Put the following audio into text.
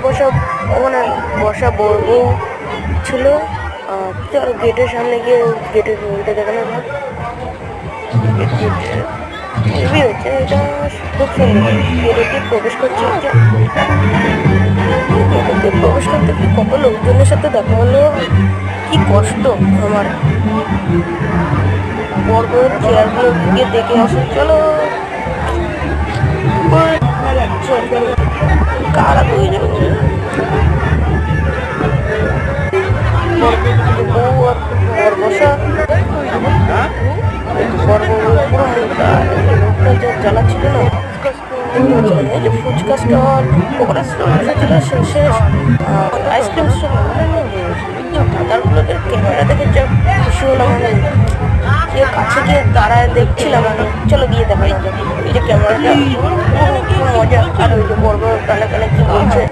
বসা, ওখানে বসা বড় ছিল। চল গেটের সামনে গিয়ে গেটের রুমটা দেখানো যাক। হেভি হচ্ছে, এটা খুব সুন্দর। গেটে প্রবেশ করছে, গেটে প্রবেশ করতে কি কত লোকজনের সাথে দেখা হলো, কি কষ্ট আমার। বড় বড় চেয়ারগুলো গিয়ে দেখে আসে। চলো কারা দুইজন বউ আর বর বসা, পুরো মুখটা জ্বালা ছিল না। এই যে ফুচকা স্টল, পকোড়া স্টল ছিল শেষ, আইসক্রিম স্টল, দাদারগুলোকে ক্যামেরা দেখে যা খুশি হলাম আমি। কেউ কাছে গিয়ে দাঁড়ায় দেখছিলাম আমি। চলো গিয়ে দেখা যাবে। এই যে ক্যামেরাটা, মজা। আর ওই যে বড় বড় কানে কানে কি বলছে।